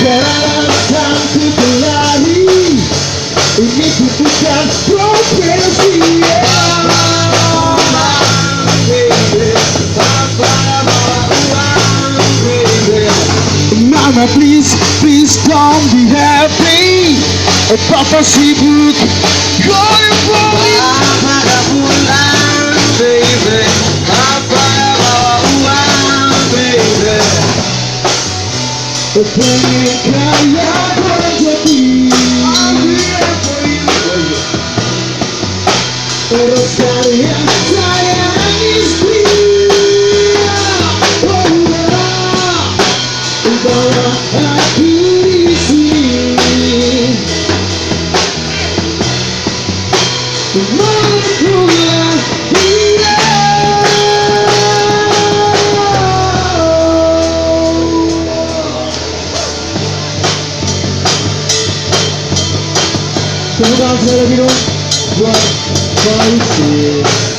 sekarang cantik berlari. Ini bukan profesi. Mama, please, please don't be happy. Papa sibuk, you're falling. Pada pulang, baby. Apa yang bawa uang, baby. Pengen kaya berjadi. Terus kalian sayang istri. Oh yeah, bawa aku di sini. Mengulang dia. Tepuk tangan sekali lagi dong buat Faisal.